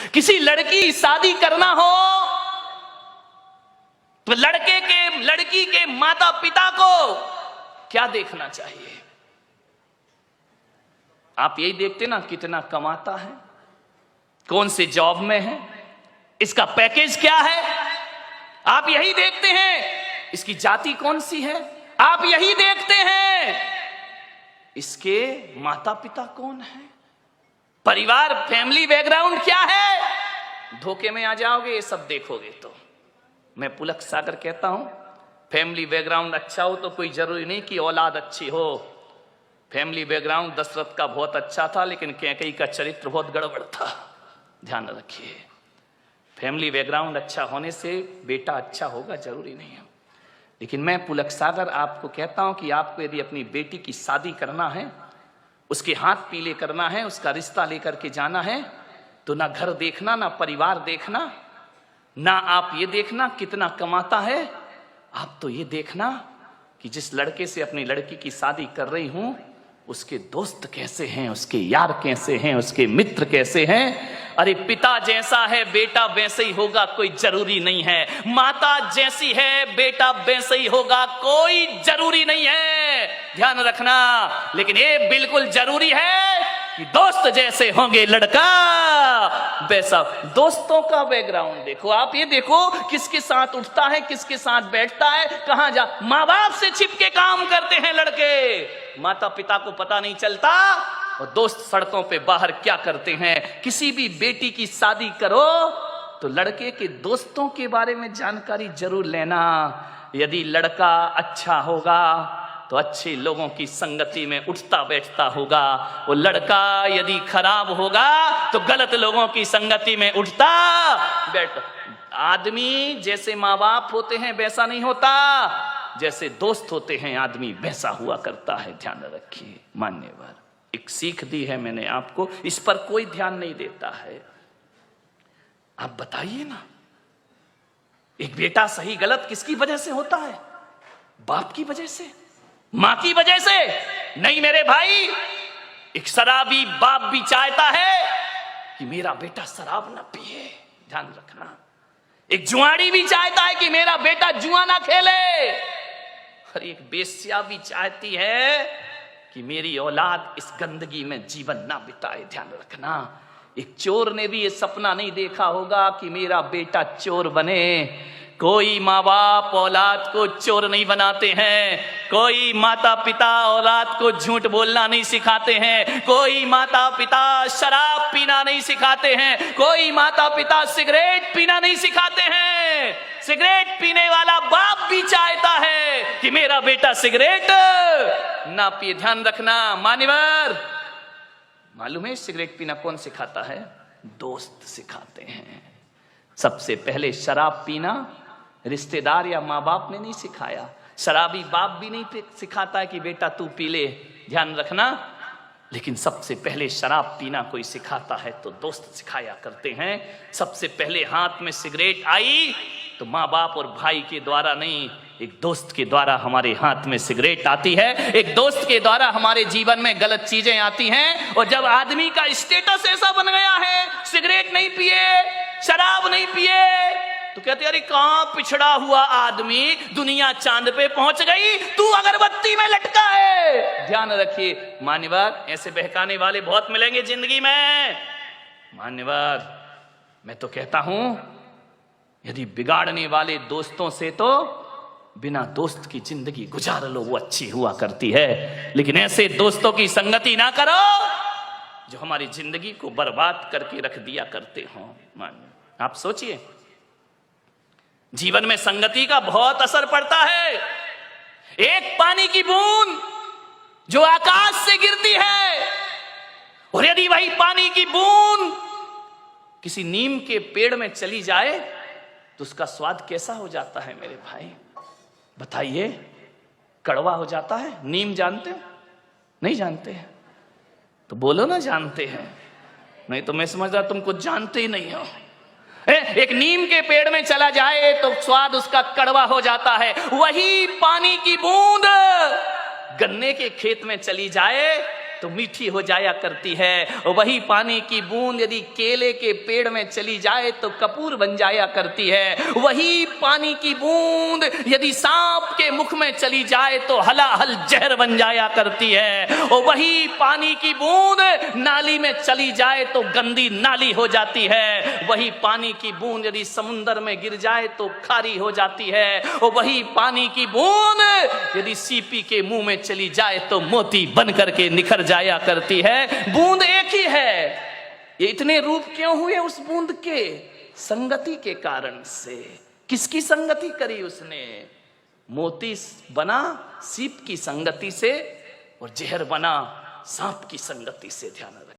किसी लड़की शादी करना हो तो लड़की के माता पिता को क्या देखना चाहिए? आप यही देखते ना, कितना कमाता है, कौन से जॉब में है, इसका पैकेज क्या है। आप यही देखते हैं। इसकी जाति कौन सी है, आप यही देखते हैं। इसके माता पिता कौन है, परिवार, फैमिली बैकग्राउंड क्या है। धोखे में आ जाओगे ये सब देखोगे तो। मैं पुलक सागर कहता हूं, फैमिली बैकग्राउंड अच्छा हो तो कोई जरूरी नहीं कि औलाद अच्छी हो। फैमिली बैकग्राउंड दशरथ का बहुत अच्छा था, लेकिन कैकेयी का चरित्र बहुत गड़बड़ था। ध्यान रखिए, फैमिली बैकग्राउंड अच्छा होने से बेटा अच्छा होगा जरूरी नहीं है। लेकिन मैं पुलक सागर आपको कहता हूं कि आपको यदि अपनी बेटी की शादी करना है, उसके हाथ पीले करना है, उसका रिश्ता लेकर के जाना है, तो ना घर देखना, ना परिवार देखना, ना आप ये देखना कितना कमाता है। आप तो ये देखना कि जिस लड़के से अपनी लड़की की शादी कर रही हूं, उसके दोस्त कैसे हैं, उसके यार कैसे हैं, उसके मित्र कैसे हैं। अरे पिता जैसा है बेटा वैसे ही होगा, कोई जरूरी नहीं है। माता जैसी है बेटा वैसे ही होगा, कोई जरूरी नहीं है। ध्यान रखना। लेकिन ये बिल्कुल जरूरी है कि दोस्त जैसे होंगे लड़का वैसा। दोस्तों का बैकग्राउंड देखो, आप ये देखो किसके साथ उठता है, किसके साथ बैठता है, कहां जा। माँ बाप से छिपके काम करते हैं लड़के, माता पिता को पता नहीं चलता। और दोस्त सड़कों पे बाहर क्या करते हैं। किसी भी बेटी की शादी करो तो लड़के के दोस्तों के बारे में जानकारी जरूर लेना। यदि लड़का अच्छा होगा तो अच्छे लोगों की संगति में उठता बैठता होगा। वो लड़का यदि खराब होगा तो गलत लोगों की संगति में उठता बैठता। आदमी जैसे माँ बाप होते हैं वैसा नहीं होता, जैसे दोस्त होते हैं आदमी वैसा हुआ करता है। ध्यान रखिए। मान्यवर, एक सीख दी है मैंने आपको, इस पर कोई ध्यान नहीं देता है। आप बताइए ना, एक बेटा सही गलत किसकी वजह से होता है? बाप की वजह से, मां की वजह से नहीं मेरे भाई। एक शराबी बाप भी चाहता है कि मेरा बेटा शराब ना पिए। ध्यान रखना। एक जुआड़ी भी चाहता है कि मेरा बेटा जुआ ना खेले। और एक बेश्या भी चाहती है कि मेरी औलाद इस गंदगी में जीवन ना बिताए। ध्यान रखना। एक चोर ने भी ये सपना नहीं देखा होगा कि मेरा बेटा चोर बने। कोई माँ बाप औलाद को चोर नहीं बनाते हैं, कोई माता पिता औलाद को झूठ बोलना नहीं सिखाते हैं, कोई माता पिता शराब पीना नहीं सिखाते हैं, कोई माता पिता सिगरेट पीना नहीं सिखाते हैं। सिगरेट पीने वाला बाप भी चाहता है कि मेरा बेटा सिगरेट ना पिए। ध्यान रखना मान्यवर। मालूम है सिगरेट पीना कौन सिखाता है? दोस्त सिखाते हैं। सबसे पहले शराब पीना रिश्तेदार या माँ बाप ने नहीं सिखाया। शराबी बाप भी नहीं सिखाता है कि बेटा तू पी ले। ध्यान रखना। लेकिन सबसे पहले शराब पीना कोई सिखाता है तो दोस्त सिखाया करते हैं। सबसे पहले हाथ में सिगरेट आई तो माँ बाप और भाई के द्वारा नहीं, एक दोस्त के द्वारा हमारे हाथ में सिगरेट आती है। एक दोस्त के द्वारा हमारे जीवन में गलत चीजें आती हैं। और जब आदमी का स्टेटस ऐसा बन गया है, सिगरेट नहीं पिए, शराब नहीं पिए, तो कहते अरे कहां पिछड़ा हुआ आदमी, दुनिया चांद पे पहुंच गई, तू अगरबत्ती में लटका है। ध्यान रखिए मान्यवर, ऐसे बहकाने वाले बहुत मिलेंगे जिंदगी में। मान्यवर, मैं तो कहता हूं यदि बिगाड़ने वाले दोस्तों से तो बिना दोस्त की जिंदगी गुजार लो, वो अच्छी हुआ करती है। लेकिन ऐसे दोस्तों की संगति ना करो जो हमारी जिंदगी को बर्बाद करके रख दिया करते हो। आप सोचिए, जीवन में संगति का बहुत असर पड़ता है। एक पानी की बूंद जो आकाश से गिरती है, और यदि वही पानी की बूंद किसी नीम के पेड़ में चली जाए तो उसका स्वाद कैसा हो जाता है मेरे भाई? बताइए। कड़वा हो जाता है। नीम जानते हो? नहीं जानते हैं तो बोलो ना जानते हैं, नहीं तो मैं समझ रहा तुम कुछ जानते ही नहीं हो। एक नीम के पेड़ में चला जाए तो स्वाद उसका कड़वा हो जाता है। वही पानी की बूंद गन्ने के खेत में चली जाए तो मीठी हो जाया करती है। वही पानी की बूंद यदि केले के पेड़ में चली जाए तो कपूर बन जाया करती है। वही पानी की बूंद यदि सांप के मुख में चली जाए तो हलाहल जहर बन जाया करती है। और वही पानी की बूंद नाली में चली जाए तो गंदी नाली हो जाती है। वही पानी की बूंद यदि समुद्र में गिर जाए तो खारी हो जाती है। और वही पानी की बूंद यदि सीपी के मुंह में चली जाए तो मोती बन करके निखर जाया करती है। बूंद एक ही है। ये इतने रूप क्यों हुए उस बूंद के? संगति के कारण से। किसकी संगति करी उसने? मोती बना सीप की संगति से और जहर बना सांप की संगति से। ध्यान रखें।